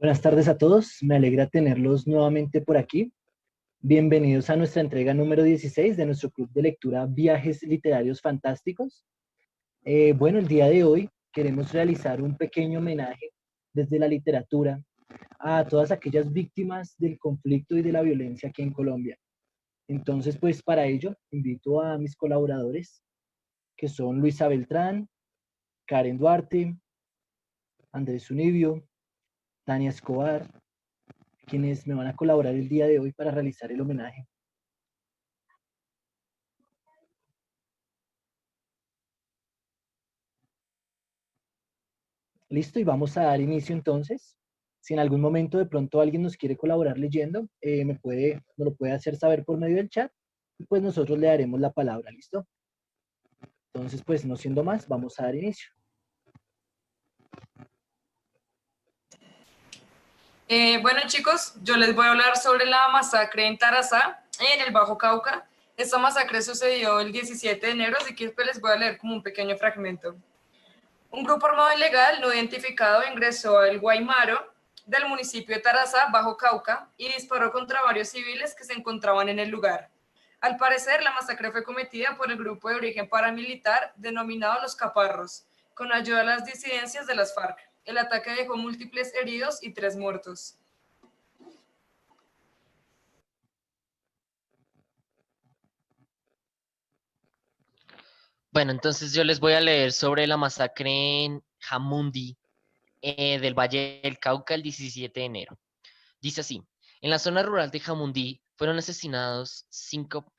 Buenas tardes a todos, me alegra tenerlos nuevamente por aquí. Bienvenidos a nuestra entrega número 16 de nuestro club de lectura Viajes Literarios Fantásticos. Bueno, el día de hoy queremos realizar un pequeño homenaje desde la literatura a todas aquellas víctimas del conflicto y de la violencia aquí en Colombia. Entonces, pues para ello invito a mis colaboradores, que son Luisa Beltrán, Karen Duarte, Andrés Unibio, Tania Escobar, quienes me van a colaborar el día de hoy para realizar el homenaje. Listo, y vamos a dar inicio entonces. Si en algún momento de pronto alguien nos quiere colaborar leyendo, nos lo puede hacer saber por medio del chat y pues nosotros le daremos la palabra, ¿listo? Entonces, pues no siendo más, vamos a dar inicio. Bueno chicos, yo les voy a hablar sobre la masacre en Tarazá, en el Bajo Cauca. Esta masacre sucedió el 17 de enero, así que pues les voy a leer como un pequeño fragmento. Un grupo armado ilegal no identificado ingresó al Guaymaro del municipio de Tarazá, Bajo Cauca, y disparó contra varios civiles que se encontraban en el lugar. Al parecer, la masacre fue cometida por el grupo de origen paramilitar denominado Los Caparros, con ayuda de las disidencias de las FARC. El ataque dejó múltiples heridos y 3 muertos. Bueno, entonces yo les voy a leer sobre la masacre en Jamundí, del Valle del Cauca, el 17 de enero. Dice así: en la zona rural de Jamundí fueron asesinadas 5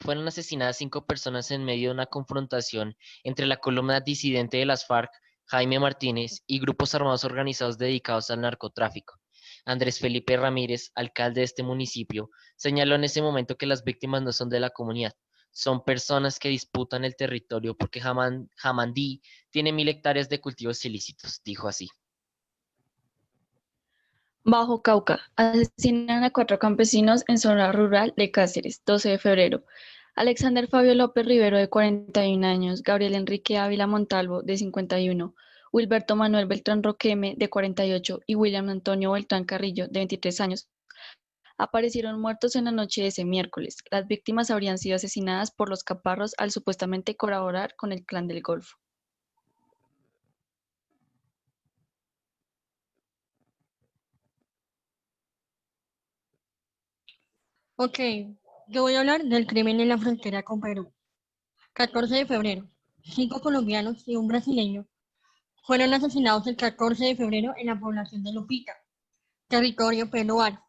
personas en medio de una confrontación entre la columna disidente de las FARC, Jaime Martínez, y grupos armados organizados dedicados al narcotráfico. Andrés Felipe Ramírez, alcalde de este municipio, señaló en ese momento que las víctimas no son de la comunidad, son personas que disputan el territorio porque Jamandí tiene 1000 hectáreas de cultivos ilícitos, dijo así. Bajo Cauca, asesinan a 4 campesinos en zona rural de Cáceres, 12 de febrero. Alexander Fabio López Rivero, de 41 años, Gabriel Enrique Ávila Montalvo, de 51, Wilberto Manuel Beltrán Roqueme, de 48, y William Antonio Beltrán Carrillo, de 23 años, aparecieron muertos en la noche de ese miércoles. Las víctimas habrían sido asesinadas por los Caparros al supuestamente colaborar con el Clan del Golfo. Ok, yo voy a hablar del crimen en la frontera con Perú. 14 de febrero. 5 colombianos y un brasileño fueron asesinados el 14 de febrero en la población de Lupita, territorio peruano.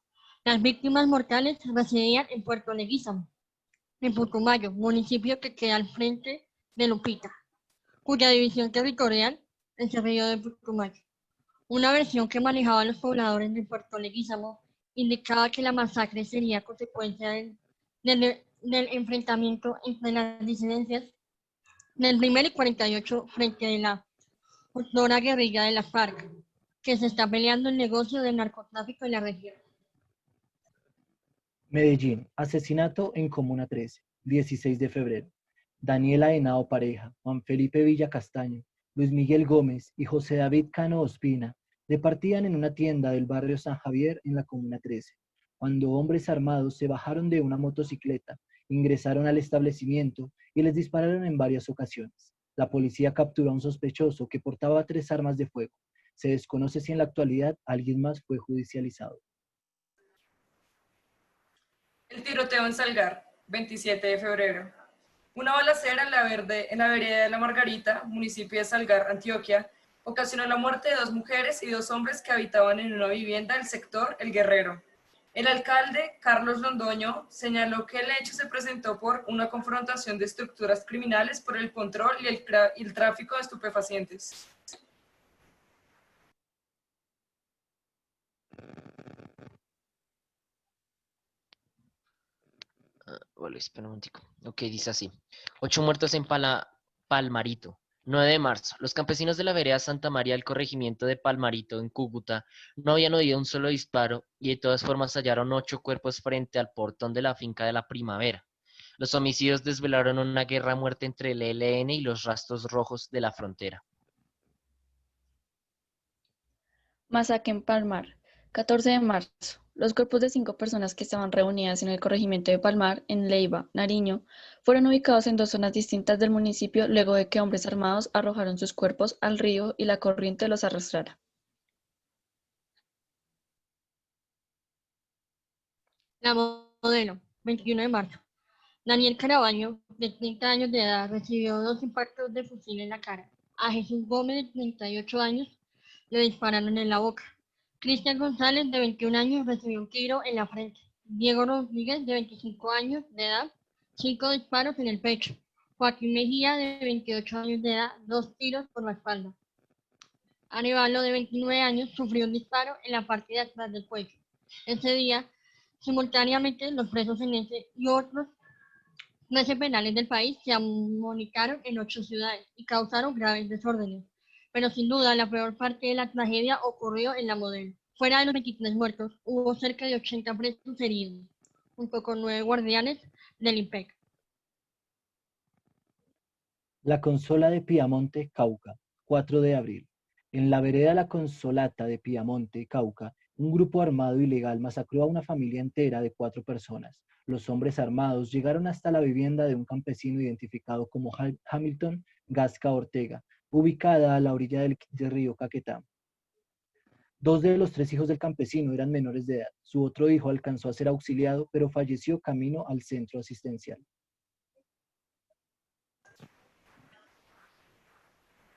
Las víctimas mortales residían en Puerto Leguízamo, en Putumayo, municipio que queda al frente de Lupita, cuya división territorial es el río de Putumayo. Una versión que manejaban los pobladores de Puerto Leguízamo indicaba que la masacre sería consecuencia del enfrentamiento entre las disidencias del 1 y 48 frente de la futura guerrilla de la FARC, que se está peleando el negocio del narcotráfico en la región. Medellín, asesinato en Comuna 13, 16 de febrero. Daniela Henao Pareja, Juan Felipe Villa Castaño, Luis Miguel Gómez y José David Cano Ospina departían en una tienda del barrio San Javier en la Comuna 13, cuando hombres armados se bajaron de una motocicleta, ingresaron al establecimiento y les dispararon en varias ocasiones. La policía capturó a un sospechoso que portaba 3 armas de fuego. Se desconoce si en la actualidad alguien más fue judicializado. El tiroteo en Salgar, 27 de febrero. Una balacera en la vereda de La Margarita, municipio de Salgar, Antioquia, ocasionó la muerte de 2 mujeres y 2 hombres que habitaban en una vivienda del sector El Guerrero. El alcalde, Carlos Londoño, señaló que el hecho se presentó por una confrontación de estructuras criminales por el control y el tráfico de estupefacientes. Vale, espera un momentico. Ok, dice así: 8 muertos en Palmarito. 9 de marzo. Los campesinos de la vereda Santa María del corregimiento de Palmarito, en Cúcuta, no habían oído un solo disparo y de todas formas hallaron 8 cuerpos frente al portón de la finca de la Primavera. Los homicidios desvelaron una guerra a muerte entre el ELN y los rastros rojos de la frontera. Masacre en Palmar. 14 de marzo. Los cuerpos de 5 personas que estaban reunidas en el corregimiento de Palmar, en Leiva, Nariño, fueron ubicados en 2 zonas distintas del municipio luego de que hombres armados arrojaron sus cuerpos al río y la corriente los arrastrara. La Modelo, 21 de marzo. Daniel Carabaño, de 30 años de edad, recibió 2 impactos de fusil en la cara. A Jesús Gómez, de 38 años, le dispararon en la boca. Cristian González, de 21 años, recibió un tiro en la frente. Diego Rodríguez, de 25 años de edad, 5 disparos en el pecho. Joaquín Mejía, de 28 años de edad, 2 tiros por la espalda. Arevalo, de 29 años, sufrió un disparo en la parte de atrás del cuello. Ese día, simultáneamente, los presos en ese y otros 13 penales del país se amonestaron en 8 ciudades y causaron graves desórdenes. Pero sin duda, la peor parte de la tragedia ocurrió en La Modelo. Fuera de los 23 muertos, hubo cerca de 80 presos heridos, junto con 9 guardianes del IMPEC. La Consola de Piamonte, Cauca, 4 de abril. En la vereda La Consolata de Piamonte, Cauca, un grupo armado ilegal masacró a una familia entera de 4 personas. Los hombres armados llegaron hasta la vivienda de un campesino identificado como Hamilton Gasca Ortega, ubicada a la orilla del río Caquetá. 2 de los 3 hijos del campesino eran menores de edad. Su otro hijo alcanzó a ser auxiliado, pero falleció camino al centro asistencial.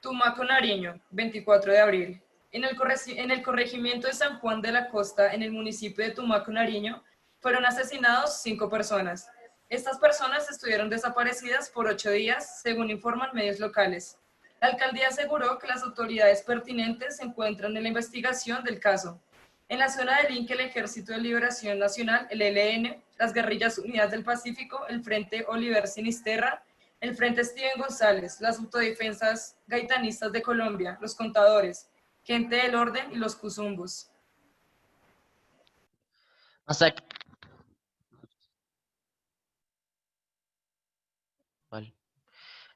Tumaco, Nariño, 24 de abril. En el corregimiento de San Juan de la Costa, en el municipio de Tumaco, Nariño, fueron asesinados 5 personas. Estas personas estuvieron desaparecidas por 8 días, según informan medios locales. La alcaldía aseguró que las autoridades pertinentes se encuentran en la investigación del caso. En la zona de Linque, el Ejército de Liberación Nacional, el ELN, las Guerrillas Unidas del Pacífico, el Frente Oliver Sinisterra, el Frente Steven González, las Autodefensas Gaitanistas de Colombia, los Contadores, Gente del Orden y los Cuzumbos.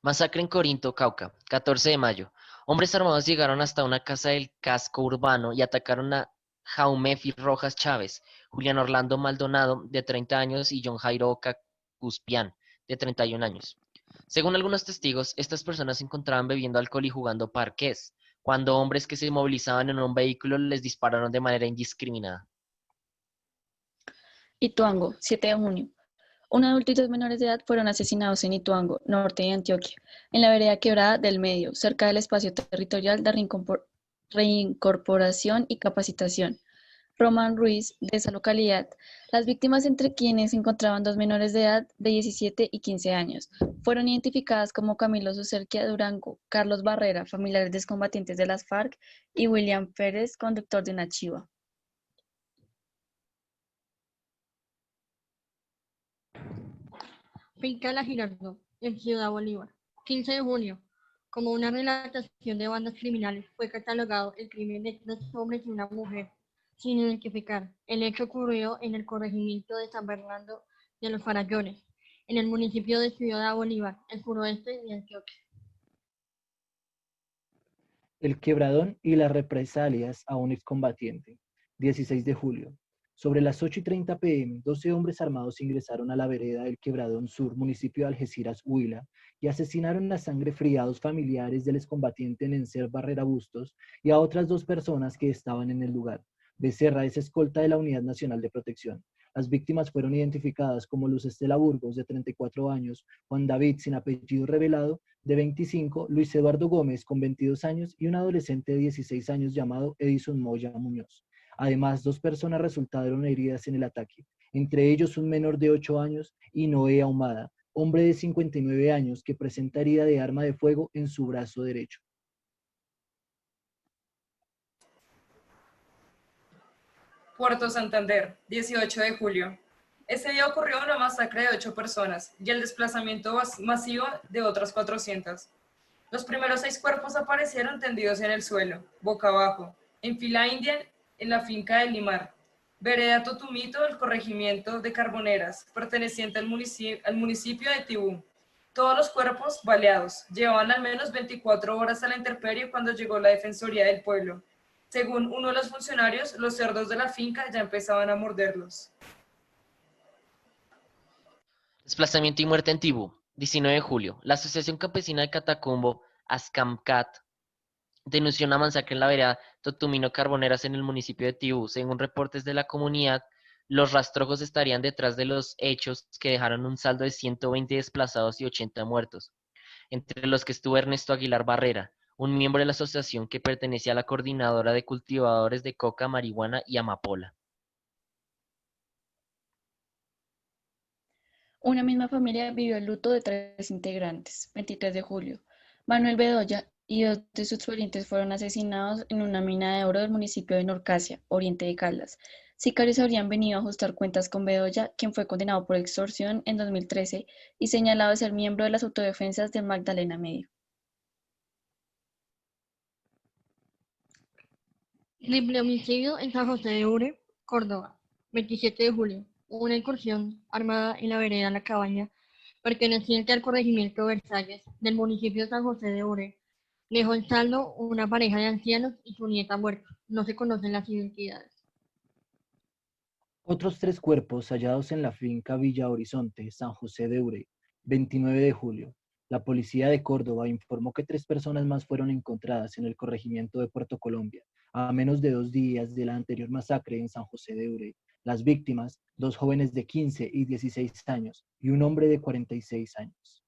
Masacre en Corinto, Cauca, 14 de mayo. Hombres armados llegaron hasta una casa del casco urbano y atacaron a Jaumefi Rojas Chávez, Julián Orlando Maldonado, de 30 años, y John Jairo Cacuspian, de 31 años. Según algunos testigos, estas personas se encontraban bebiendo alcohol y jugando parqués, cuando hombres que se movilizaban en un vehículo les dispararon de manera indiscriminada. Ituango, 7 de junio. Un adulto y 2 menores de edad fueron asesinados en Ituango, norte de Antioquia, en la vereda Quebrada del Medio, cerca del espacio territorial de reincorporación y capacitación. Román Ruiz, de esa localidad. Las víctimas, entre quienes se encontraban 2 menores de edad de 17 y 15 años, fueron identificadas como Camilo Sucerquia Durango, Carlos Barrera, familiares de excombatientes de las FARC, y William Pérez, conductor de una chiva. Finca La Girardot, en Ciudad Bolívar, 15 de junio. Como una relatación de bandas criminales, fue catalogado el crimen de 3 hombres y una mujer, sin identificar. El hecho ocurrió en el corregimiento de San Bernardo de los Farallones, en el municipio de Ciudad Bolívar, el suroeste de Antioquia. El Quebradón y las represalias a un excombatiente, 16 de julio. Sobre las 8:30 p.m., 12 hombres armados ingresaron a la vereda del Quebradón Sur, municipio de Algeciras, Huila, y asesinaron a sangre fría a 2 familiares del excombatiente Nencer Barrera Bustos y a otras 2 personas que estaban en el lugar. Becerra es escolta de la Unidad Nacional de Protección. Las víctimas fueron identificadas como Luz Estela Burgos, de 34 años, Juan David, sin apellido revelado, de 25, Luis Eduardo Gómez, con 22 años, y un adolescente de 16 años llamado Edison Moya Muñoz. Además, 2 personas resultaron heridas en el ataque, entre ellos un menor de 8 años y Noé Ahumada, hombre de 59 años que presenta herida de arma de fuego en su brazo derecho. Puerto Santander, 18 de julio. Ese día ocurrió una masacre de 8 personas y el desplazamiento masivo de otras 400. Los primeros 6 cuerpos aparecieron tendidos en el suelo, boca abajo, en fila india en la finca de Limar, vereda Totumito del corregimiento de Carboneras, perteneciente al municipio de Tibú. Todos los cuerpos baleados. Llevaban al menos 24 horas a la intemperie cuando llegó la Defensoría del Pueblo. Según uno de los funcionarios, los cerdos de la finca ya empezaban a morderlos. Desplazamiento y muerte en Tibú. 19 de julio. La Asociación Campesina de Catacumbo, ASCAMCAT, denunció una masacre en la vereda Totumino Carboneras en el municipio de Tibú. Según reportes de la comunidad, los rastrojos estarían detrás de los hechos que dejaron un saldo de 120 desplazados y 80 muertos, entre los que estuvo Ernesto Aguilar Barrera, un miembro de la asociación que pertenecía a la Coordinadora de Cultivadores de Coca, Marihuana y Amapola. Una misma familia vivió el luto de 3 integrantes. 23 de julio. Manuel Bedoya y 2 de sus parientes fueron asesinados en una mina de oro del municipio de Norcasia, oriente de Caldas. Sicarios habrían venido a ajustar cuentas con Bedoya, quien fue condenado por extorsión en 2013 y señalado de ser miembro de las autodefensas de Magdalena Medio. Triple homicidio en San José de Ure, Córdoba. 27 de julio. Una incursión armada en la vereda La Cabaña, perteneciente al corregimiento Versalles del municipio de San José de Ure, dejó en saldo una pareja de ancianos y su nieta muerta. No se conocen las identidades. Otros 3 cuerpos hallados en la finca Villa Horizonte, San José de Urey, 29 de julio. La policía de Córdoba informó que 3 personas más fueron encontradas en el corregimiento de Puerto Colombia, a menos de 2 días de la anterior masacre en San José de Urey. Las víctimas, 2 jóvenes de 15 y 16 años y un hombre de 46 años.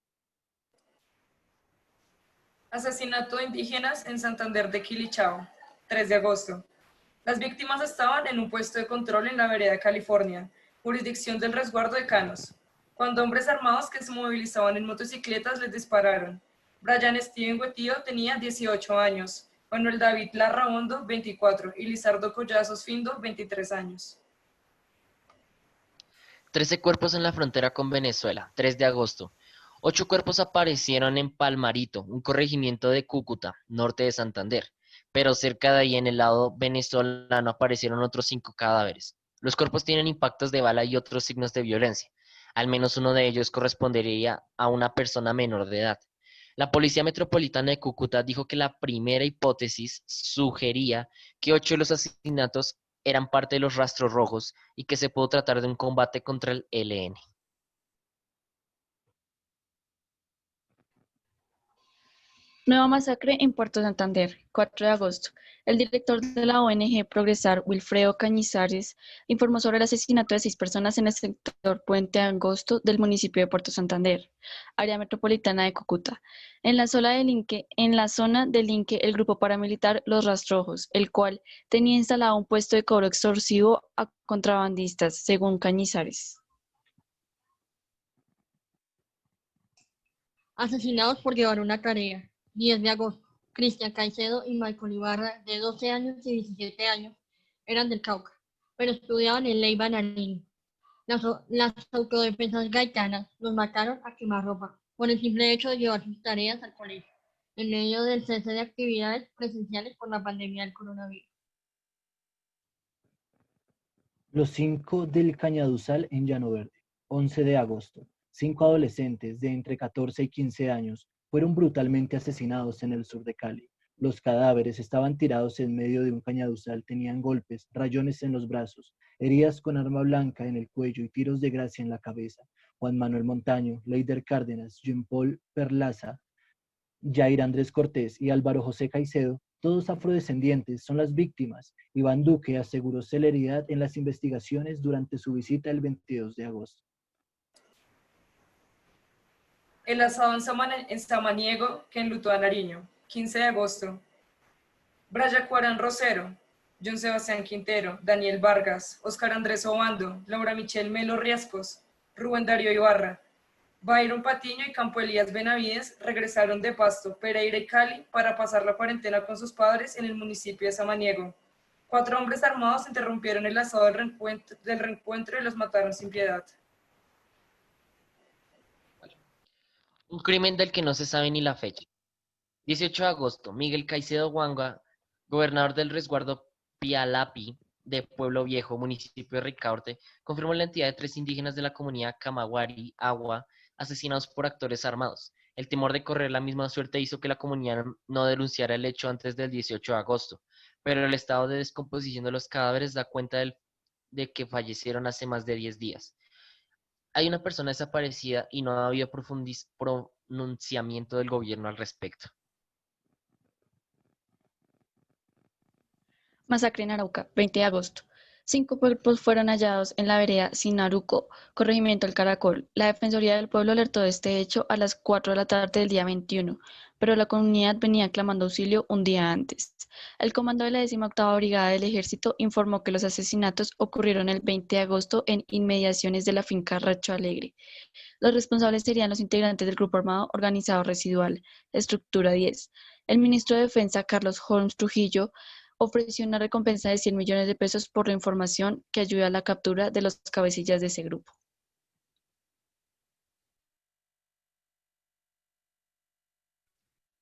Asesinato de indígenas en Santander de Quilichao, 3 de agosto. Las víctimas estaban en un puesto de control en la vereda California, jurisdicción del resguardo de Canos, cuando hombres armados que se movilizaban en motocicletas les dispararon. Brian Steven Guetío tenía 18 años, Manuel David Larraondo, 24, y Lizardo Collazos Findo, 23 años. 13 cuerpos en la frontera con Venezuela, 3 de agosto. 8 cuerpos aparecieron en Palmarito, un corregimiento de Cúcuta, norte de Santander, pero cerca de ahí en el lado venezolano aparecieron otros 5 cadáveres. Los cuerpos tienen impactos de bala y otros signos de violencia. Al menos uno de ellos correspondería a una persona menor de edad. La Policía Metropolitana de Cúcuta dijo que la primera hipótesis sugería que 8 de los asesinatos eran parte de los rastros rojos y que se pudo tratar de un combate contra el ELN. Nueva masacre en Puerto Santander, 4 de agosto. El director de la ONG Progresar, Wilfredo Cañizares, informó sobre el asesinato de 6 personas en el sector Puente Angosto del municipio de Puerto Santander, área metropolitana de Cúcuta. En la zona delinque el grupo paramilitar Los Rastrojos, el cual tenía instalado un puesto de cobro extorsivo a contrabandistas, según Cañizares. Asesinados por llevar una tarea. 10 de agosto. Cristian Caicedo y Michael Ibarra, de 12 años y 17 años, eran del Cauca, pero estudiaban en Leyva, Nariño. Las autodefensas gaitanas los mataron a quemarropa por el simple hecho de llevar sus tareas al colegio, en medio del cese de actividades presenciales por la pandemia del coronavirus. Los 5 del Cañaduzal en Llano Verde, 11 de agosto. 5 adolescentes de entre 14 y 15 años fueron brutalmente asesinados en el sur de Cali. Los cadáveres estaban tirados en medio de un cañaduzal, tenían golpes, rayones en los brazos, heridas con arma blanca en el cuello y tiros de gracia en la cabeza. Juan Manuel Montaño, Leider Cárdenas, Jean Paul Perlaza, Jair Andrés Cortés y Álvaro José Caicedo, todos afrodescendientes, son las víctimas. Iván Duque aseguró celeridad en las investigaciones durante su visita el 22 de agosto. El asado en Samaniego que enlutó a Nariño, 15 de agosto. Braya Cuarán Rosero, John Sebastián Quintero, Daniel Vargas, Óscar Andrés Obando, Laura Michelle Melo Riescos, Rubén Darío Ibarra, Byron Patiño y Campo Elías Benavides regresaron de Pasto, Pereira y Cali para pasar la cuarentena con sus padres en el municipio de Samaniego. 4 hombres armados interrumpieron el asado del reencuentro y los mataron sin piedad. Un crimen del que no se sabe ni la fecha. 18 de agosto. Miguel Caicedo Huanga, gobernador del resguardo Pialapi de Pueblo Viejo, municipio de Ricaurte, confirmó la identidad de 3 indígenas de la comunidad Camagüey Agua, asesinados por actores armados. El temor de correr la misma suerte hizo que la comunidad no denunciara el hecho antes del 18 de agosto, pero el estado de descomposición de los cadáveres da cuenta de que fallecieron hace más de 10 días. Hay una persona desaparecida y no ha habido pronunciamiento del gobierno al respecto. Masacre en Arauca, 20 de agosto. 5 cuerpos fueron hallados en la vereda Sinaruco, corregimiento El Caracol. La Defensoría del Pueblo alertó de este hecho a las 4 de la tarde del día 21, pero la comunidad venía clamando auxilio un día antes. El comando de la 18ª Brigada del Ejército informó que los asesinatos ocurrieron el 20 de agosto en inmediaciones de la finca Racho Alegre. Los responsables serían los integrantes del grupo armado organizado residual, Estructura 10. El ministro de Defensa, Carlos Holmes Trujillo, ofreció una recompensa de 100 millones de pesos por la información que ayude a la captura de los cabecillas de ese grupo.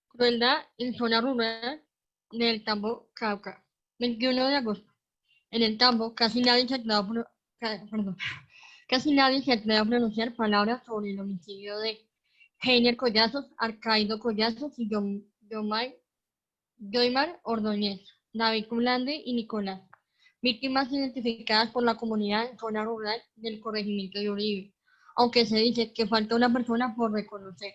Crueldad en zona rural del Tambo, Cauca. 21 de agosto. En el Tambo, casi nadie se atreve a pronunciar palabras sobre el homicidio de Heiner Collazos, Arcaido Collazos y Joymar Ordóñez, David Culande y Nicolás, víctimas identificadas por la comunidad en zona rural del corregimiento de Uribe, aunque se dice que falta una persona por reconocer.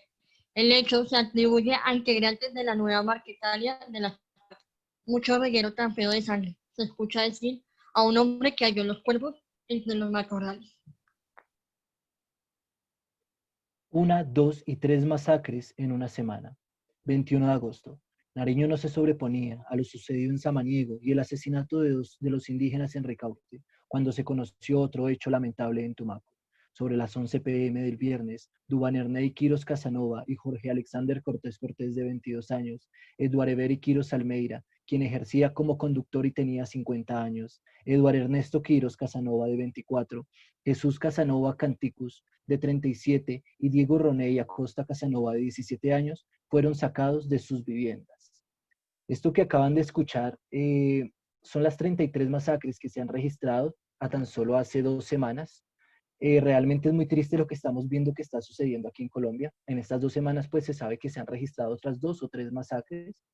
El hecho se atribuye a integrantes de la nueva Marquetalia de las FARC. Mucho reguero tan feo de sangre, se escucha decir a un hombre que halló los cuerpos entre los matorrales. 1, 2 y 3 masacres en una semana. 21 de agosto. Nariño no se sobreponía a lo sucedido en Samaniego y el asesinato de los indígenas en Ricaurte, cuando se conoció otro hecho lamentable en Tumaco. Sobre las 11 p.m. del viernes, Dubanerney Quiros Casanova y Jorge Alexander Cortés Cortés, de 22 años, Eduardo Everi Quiros Almeida, quien ejercía como conductor y tenía 50 años, Eduardo Ernesto Quiros Casanova, de 24, Jesús Casanova Canticus, de 37, y Diego Roney Acosta Casanova, de 17 años, fueron sacados de sus viviendas. Esto que acaban de escuchar son las 33 masacres que se han registrado a tan solo hace 2 semanas. Realmente es muy triste lo que estamos viendo que está sucediendo aquí en Colombia. En estas 2 semanas pues se sabe que se han registrado otras 2 o 3 masacres.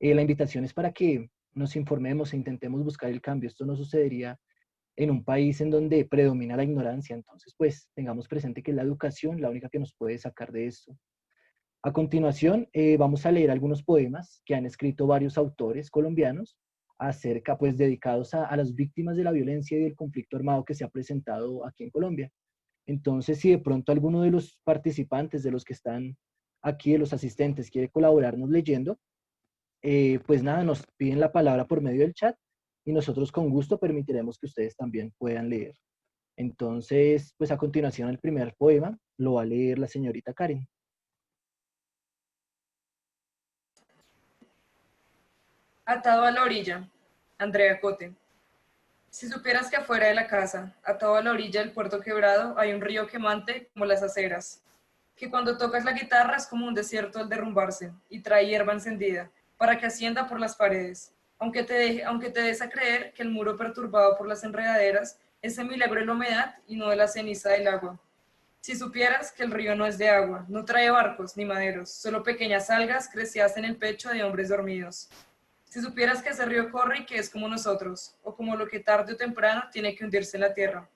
La invitación es para que nos informemos e intentemos buscar el cambio. Esto no sucedería en un país en donde predomina la ignorancia. Entonces pues tengamos presente que es la educación la única que nos puede sacar de esto. A continuación, vamos a leer algunos poemas que han escrito varios autores colombianos acerca, pues, dedicados a las víctimas de la violencia y del conflicto armado que se ha presentado aquí en Colombia. Entonces, si de pronto alguno de los participantes, de los que están aquí, de los asistentes, quiere colaborarnos leyendo, pues nada, nos piden la palabra por medio del chat y nosotros con gusto permitiremos que ustedes también puedan leer. Entonces, pues a continuación el primer poema lo va a leer la señorita Karen. Atado a la orilla, Andrea Cote. Si supieras que afuera de la casa, atado a la orilla del puerto quebrado, hay un río quemante como las aceras, que cuando tocas la guitarra es como un desierto al derrumbarse, y trae hierba encendida, para que ascienda por las paredes, aunque te des a creer que el muro perturbado por las enredaderas es el milagro de la humedad y no de la ceniza del agua. Si supieras que el río no es de agua, no trae barcos ni maderos, solo pequeñas algas crecidas en el pecho de hombres dormidos. Si supieras que ese río corre y que es como nosotros, o como lo que tarde o temprano tiene que hundirse en la tierra.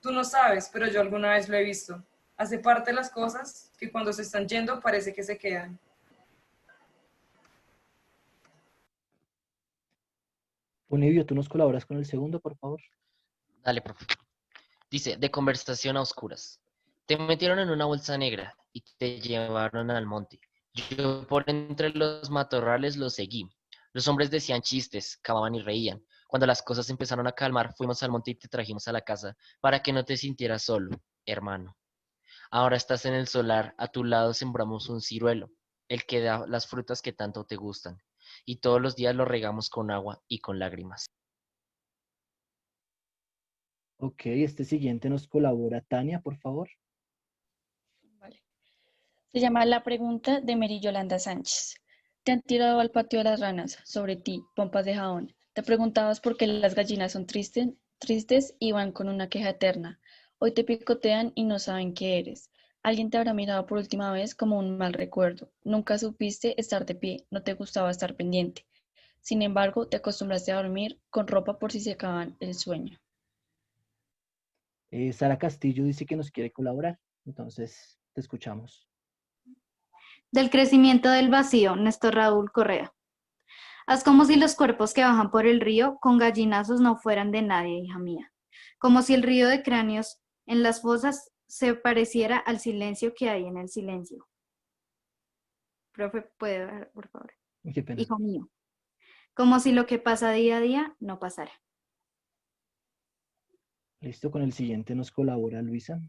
Tú no sabes, pero yo alguna vez lo he visto. Hace parte de las cosas que cuando se están yendo parece que se quedan. Univio, ¿tú nos colaboras con el segundo, por favor? Dale, profe. Dice, de conversación a oscuras. Te metieron en una bolsa negra y te llevaron al monte. Yo por entre los matorrales los seguí. Los hombres decían chistes, cavaban y reían. Cuando las cosas empezaron a calmar, fuimos al monte y te trajimos a la casa para que no te sintieras solo, hermano. Ahora estás en el solar, a tu lado sembramos un ciruelo, el que da las frutas que tanto te gustan, y todos los días lo regamos con agua y con lágrimas. Ok, este siguiente nos colabora Tania, por favor. Vale. Se llama La pregunta, de Mary Yolanda Sánchez. Te han tirado al patio de las ranas, sobre ti, pompas de jabón. Te preguntabas por qué las gallinas son tristes y van con una queja eterna. Hoy te picotean y no saben qué eres. Alguien te habrá mirado por última vez como un mal recuerdo. Nunca supiste estar de pie, no te gustaba estar pendiente. Sin embargo, te acostumbraste a dormir con ropa por si se acaban el sueño. Sara Castillo dice que nos quiere colaborar, entonces te escuchamos. Del crecimiento del vacío, Néstor Raúl Correa. Haz como si los cuerpos que bajan por el río con gallinazos no fueran de nadie, hija mía. Como si el río de cráneos en las fosas se pareciera al silencio que hay en el silencio. Profe, ¿puede ver, por favor? Qué pena. Hijo mío. Como si lo que pasa día a día no pasara. Listo, con el siguiente nos colabora Luisa.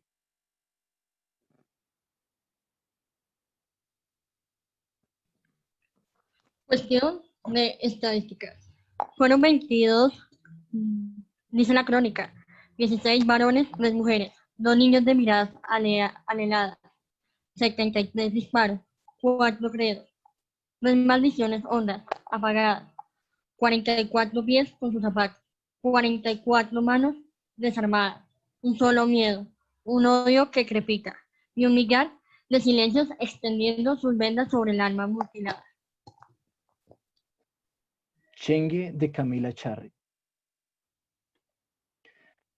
Cuestión de estadísticas. Fueron 22, dice la crónica, 16 varones, 3 mujeres, 2 niños de miradas anheladas, 73 disparos, 4 credos, 3 maldiciones hondas, apagadas, 44 pies con sus zapatos, 44 manos desarmadas, un solo miedo, un odio que crepita, y un millar de silencios extendiendo sus vendas sobre el alma mutilada. Chengue de Camila Charri.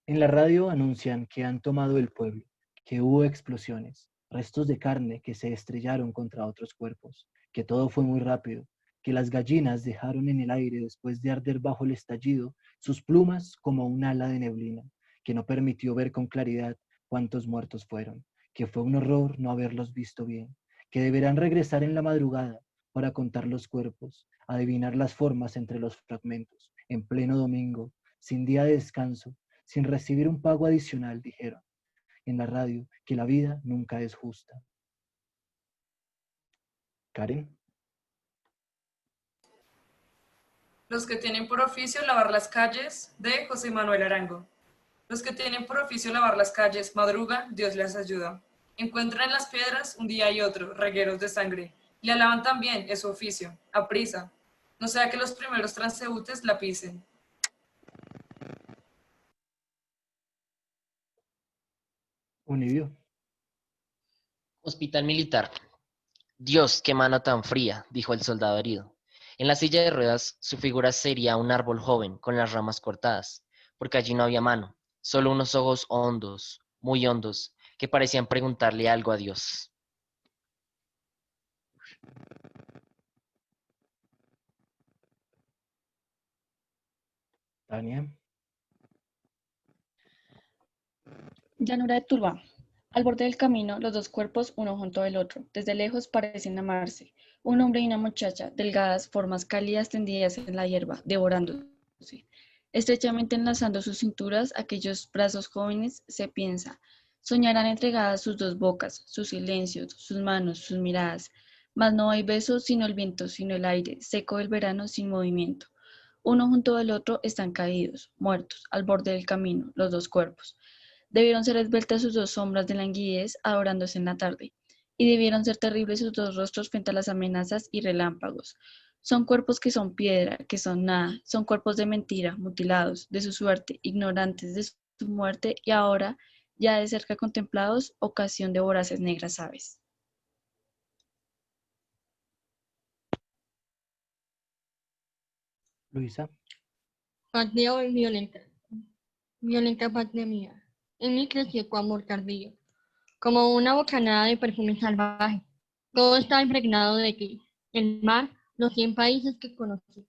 En la radio anuncian que han tomado el pueblo, que hubo explosiones, restos de carne que se estrellaron contra otros cuerpos, que todo fue muy rápido, que las gallinas dejaron en el aire después de arder bajo el estallido sus plumas como un ala de neblina, que no permitió ver con claridad cuántos muertos fueron, que fue un horror no haberlos visto bien, que deberán regresar en la madrugada para contar los cuerpos, adivinar las formas entre los fragmentos, en pleno domingo, sin día de descanso, sin recibir un pago adicional, dijeron en la radio que la vida nunca es justa. Karen. Los que tienen por oficio lavar las calles, de José Manuel Arango. Los que tienen por oficio lavar las calles, madruga, Dios les ayuda. Encuentran en las piedras un día y otro, regueros de sangre. Le alaban también, es su oficio, a prisa. No sea que los primeros transeúntes la pisen. Univio. Hospital militar. Dios, qué mano tan fría, dijo el soldado herido. En la silla de ruedas, su figura sería un árbol joven con las ramas cortadas, porque allí no había mano, solo unos ojos hondos, muy hondos, que parecían preguntarle algo a Dios. Tania. Llanura de Tuluá. Al borde del camino, los dos cuerpos, uno junto al otro, desde lejos parecen amarse. Un hombre y una muchacha, delgadas, formas cálidas tendidas en la hierba, devorándose. Estrechamente enlazando sus cinturas, aquellos brazos jóvenes, se piensa, soñarán entregadas sus dos bocas, sus silencios, sus manos, sus miradas. Mas no hay besos, sino el viento, sino el aire, seco del verano, sin movimiento. Uno junto al otro están caídos, muertos, al borde del camino, los dos cuerpos. Debieron ser esbeltas sus dos sombras de languidez adorándose en la tarde, y debieron ser terribles sus dos rostros frente a las amenazas y relámpagos. Son cuerpos que son piedra, que son nada, son cuerpos de mentira, mutilados, de su suerte, ignorantes de su muerte y ahora, ya de cerca contemplados, ocasión de voraces negras aves. Luisa. Patria violenta, violenta patria mía. En mí creció tu amor tardío, como una bocanada de perfume salvaje. Todo estaba impregnado de ti, el mar, los 100 países que conocí,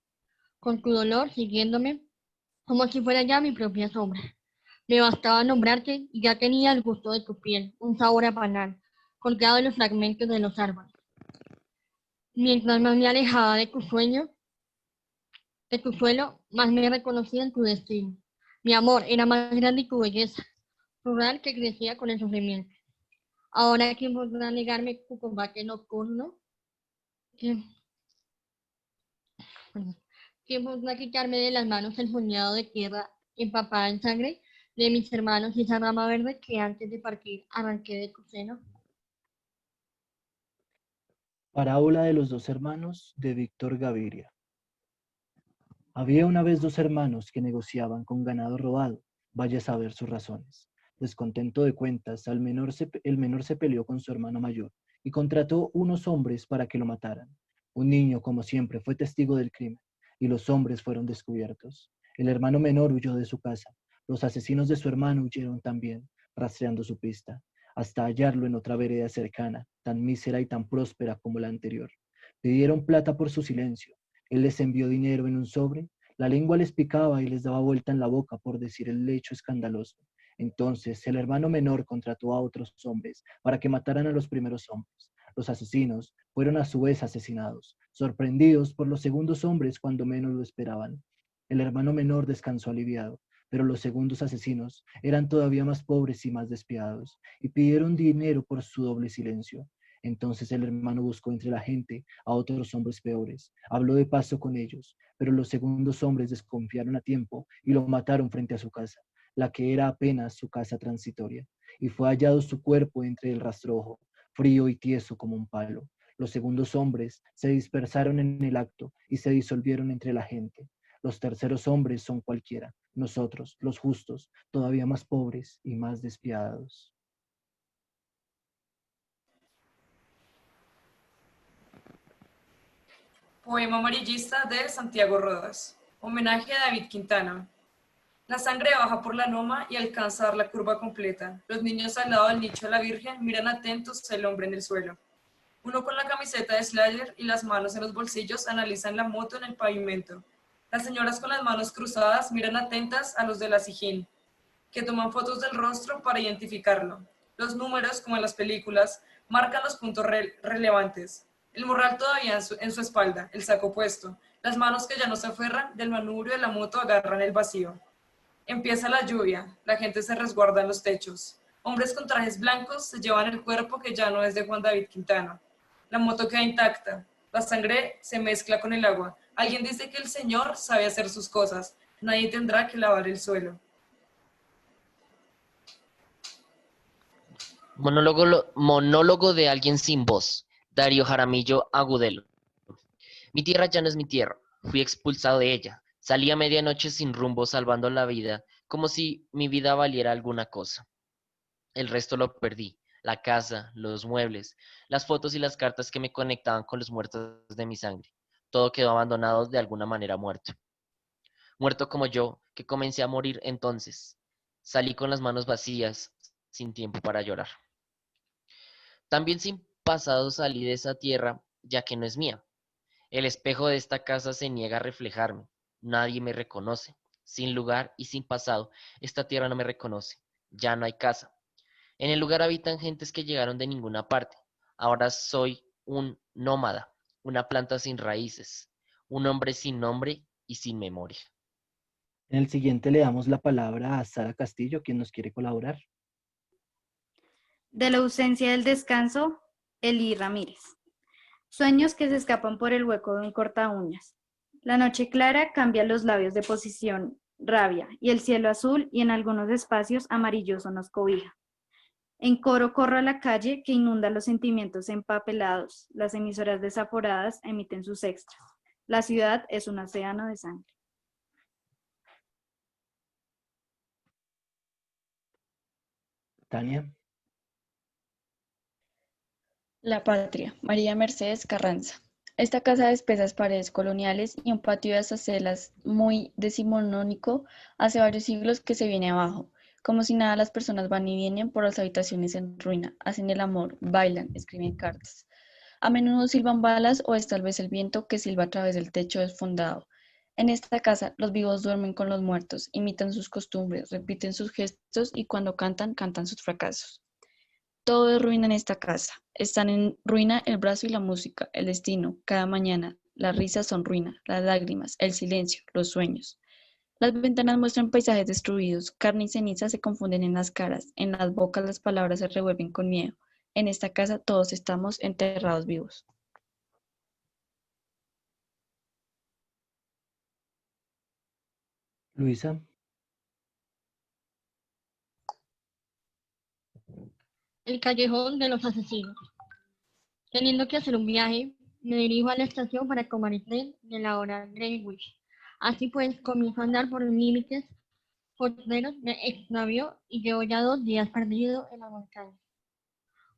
con tu dolor siguiéndome como si fuera ya mi propia sombra. Me bastaba nombrarte y ya tenía el gusto de tu piel, un sabor a panal, colgado en los fragmentos de los árboles. Mientras más me alejaba de tu sueño, de tu suelo, más me reconocía en tu destino. Mi amor era más grande y tu belleza, rural que crecía con el sufrimiento. Ahora, ¿quién podrá negarme tu combate nocturno? ¿Quién, perdón, ¿quién podrá quitarme de las manos el puñado de tierra empapada en sangre de mis hermanos y esa rama verde que antes de partir arranqué de tu seno? Parábola de los dos hermanos de Víctor Gaviria. Había una vez dos hermanos que negociaban con ganado robado, vaya a saber sus razones. Descontento de cuentas, el menor se peleó con su hermano mayor y contrató unos hombres para que lo mataran. Un niño, como siempre, fue testigo del crimen. y los hombres fueron descubiertos. El hermano menor huyó de su casa. Los asesinos de su hermano huyeron también, rastreando su pista, hasta hallarlo en otra vereda cercana, tan mísera y tan próspera como la anterior. Pidieron plata por su silencio. Él les envió dinero en un sobre. La lengua les picaba y les daba vuelta en la boca por decir el hecho escandaloso. Entonces el hermano menor contrató a otros hombres para que mataran a los primeros hombres. Los asesinos fueron a su vez asesinados, sorprendidos por los segundos hombres cuando menos lo esperaban. El hermano menor descansó aliviado, pero los segundos asesinos eran todavía más pobres y más despiadados, y pidieron dinero por su doble silencio. Entonces el hermano buscó entre la gente a otros hombres peores, habló de paso con ellos, pero los segundos hombres desconfiaron a tiempo y lo mataron frente a su casa, la que era apenas su casa transitoria, y fue hallado su cuerpo entre el rastrojo, frío y tieso como un palo. Los segundos hombres se dispersaron en el acto y se disolvieron entre la gente. Los terceros hombres son cualquiera, nosotros, los justos, todavía más pobres y más despiadados. Poema amarillista de Santiago Rodas. Homenaje a David Quintana. La sangre baja por la loma y alcanza a dar la curva completa. Los niños al lado del nicho de la Virgen miran atentos al hombre en el suelo. Uno con la camiseta de Slayer y las manos en los bolsillos analizan la moto en el pavimento. Las señoras con las manos cruzadas miran atentas a los de la Sijín, que toman fotos del rostro para identificarlo. Los números, como en las películas, marcan los puntos relevantes. El morral todavía en su espalda, el saco puesto. Las manos que ya no se aferran del manubrio de la moto agarran el vacío. Empieza la lluvia, la gente se resguarda en los techos. Hombres con trajes blancos se llevan el cuerpo que ya no es de Juan David Quintana. La moto queda intacta, la sangre se mezcla con el agua. Alguien dice que el Señor sabe hacer sus cosas, nadie tendrá que lavar el suelo. Monólogo de alguien sin voz. Darío Jaramillo Agudelo. Mi tierra ya no es mi tierra. Fui expulsado de ella. Salí a medianoche sin rumbo, salvando la vida, como si mi vida valiera alguna cosa. El resto lo perdí. La casa, los muebles, las fotos y las cartas que me conectaban con los muertos de mi sangre. Todo quedó abandonado de alguna manera muerto. Muerto como yo, que comencé a morir entonces. Salí con las manos vacías, sin tiempo para llorar. También sin pasado salí de esa tierra, ya que no es mía. El espejo de esta casa se niega a reflejarme. Nadie me reconoce. Sin lugar y sin pasado, esta tierra no me reconoce. Ya no hay casa. En el lugar habitan gentes que llegaron de ninguna parte. Ahora soy un nómada, una planta sin raíces, un hombre sin nombre y sin memoria. En el siguiente le damos la palabra a Sara Castillo, quien nos quiere colaborar. De la ausencia del descanso, Eli Ramírez. Sueños que se escapan por el hueco de un corta uñas. La noche clara cambia los labios de posición, rabia, y el cielo azul y en algunos espacios amarilloso nos cobija. En coro corro a la calle que inunda los sentimientos empapelados. Las emisoras desaforadas emiten sus extras. La ciudad es un océano de sangre. Tania. La Patria, María Mercedes Carranza. Esta casa de espesas paredes coloniales y un patio de azacelas muy decimonónico hace varios siglos que se viene abajo. Como si nada, las personas van y vienen por las habitaciones en ruina, hacen el amor, bailan, escriben cartas. A menudo silban balas o es tal vez el viento que silba a través del techo desfondado. En esta casa, los vivos duermen con los muertos, imitan sus costumbres, repiten sus gestos y cuando cantan, cantan sus fracasos. Todo es ruina en esta casa. Están en ruina el brazo y la música, el destino, cada mañana. Las risas son ruina, las lágrimas, el silencio, los sueños. Las ventanas muestran paisajes destruidos, carne y ceniza se confunden en las caras, en las bocas las palabras se revuelven con miedo. En esta casa todos estamos enterrados vivos. Luisa. El callejón de los asesinos. Teniendo que hacer un viaje, me dirijo a la estación para tomar el tren de la hora Greenwich. Así pues, comienzo a andar por los límites costeros de exnavío y llevo ya 2 días perdido en la montaña.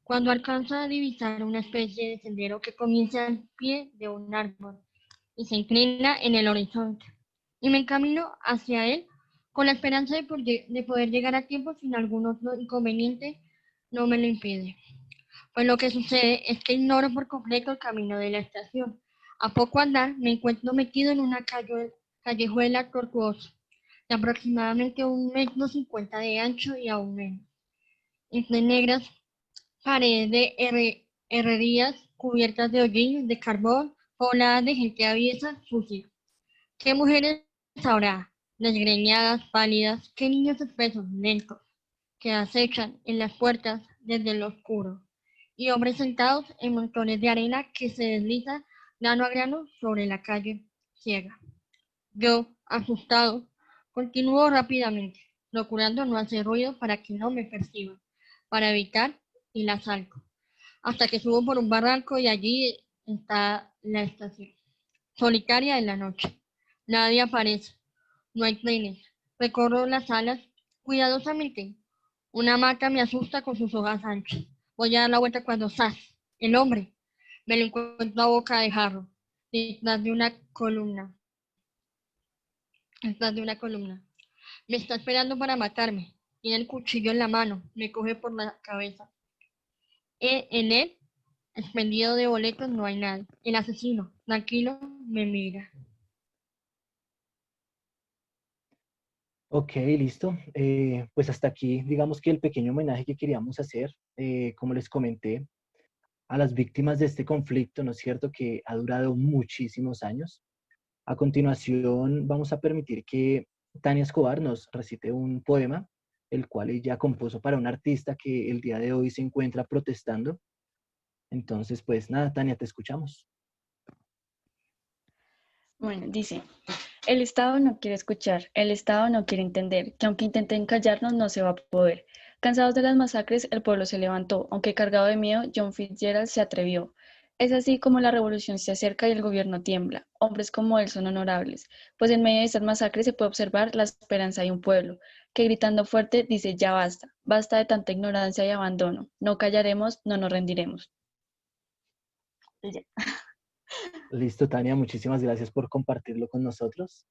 Cuando alcanzo a divisar una especie de sendero que comienza al pie de un árbol, y se inclina en el horizonte, y me encamino hacia él con la esperanza de poder llegar a tiempo sin algún otro inconveniente no me lo impide. Pues lo que sucede es que ignoro por completo el camino de la estación. A poco andar me encuentro metido en una callejuela tortuosa, de aproximadamente 1,50 m de ancho y aún menos, entre negras paredes de herrerías cubiertas de hollín de carbón, pobladas de gente aviesa, sucia. ¿Qué mujeres habrá? Desgreñadas, pálidas, qué niños espesos, lentos, que acechan en las puertas desde el oscuro, y hombres sentados en montones de arena que se desliza grano a grano sobre la calle ciega. Yo, asustado, continúo rápidamente, procurando no hacer ruido para que no me perciban, para evitar el asalto, hasta que subo por un barranco y allí está la estación, solitaria en la noche. Nadie aparece, no hay trenes. Recorro las salas cuidadosamente. Una hamaca me asusta con sus hojas anchas. Voy a dar la vuelta cuando ¡zas! El hombre. Me lo encuentro a boca de jarro, detrás de una columna. Detrás de una columna. Me está esperando para matarme. Tiene el cuchillo en la mano. Me coge por la cabeza. En él, expendido de boletos, no hay nada. El asesino, tranquilo, me mira. Ok, listo. Pues hasta aquí, digamos que el pequeño homenaje que queríamos hacer, como les comenté, a las víctimas de este conflicto, ¿no es cierto?, que ha durado muchísimos años. A continuación, vamos a permitir que Tania Escobar nos recite un poema, el cual ella compuso para un artista que el día de hoy se encuentra protestando. Entonces, pues nada, Tania, te escuchamos. Bueno, dice, el Estado no quiere escuchar, el Estado no quiere entender, que aunque intenten callarnos no se va a poder. Cansados de las masacres, el pueblo se levantó, aunque cargado de miedo, John Fitzgerald se atrevió. Es así como la revolución se acerca y el gobierno tiembla. Hombres como él son honorables, pues en medio de estas masacres se puede observar la esperanza de un pueblo, que gritando fuerte dice ya basta, basta de tanta ignorancia y abandono, no callaremos, no nos rendiremos. Y ya. Listo, Tania, muchísimas gracias por compartirlo con nosotros.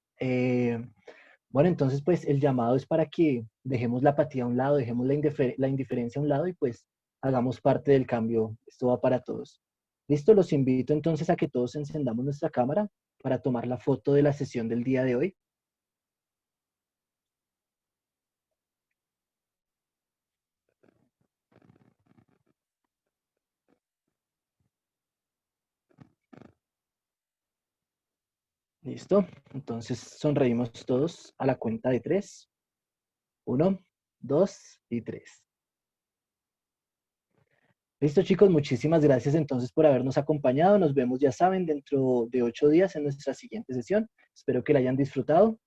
Bueno, entonces, pues el llamado es para que dejemos la apatía a un lado, dejemos la indiferencia a un lado y pues hagamos parte del cambio. Esto va para todos. Listo, los invito entonces a que todos encendamos nuestra cámara para tomar la foto de la sesión del día de hoy. Listo, entonces sonreímos todos a la cuenta de 3. 1, 2 y 3. Listo, chicos, muchísimas gracias entonces por habernos acompañado. Nos vemos, ya saben, dentro de 8 días en nuestra siguiente sesión. Espero que la hayan disfrutado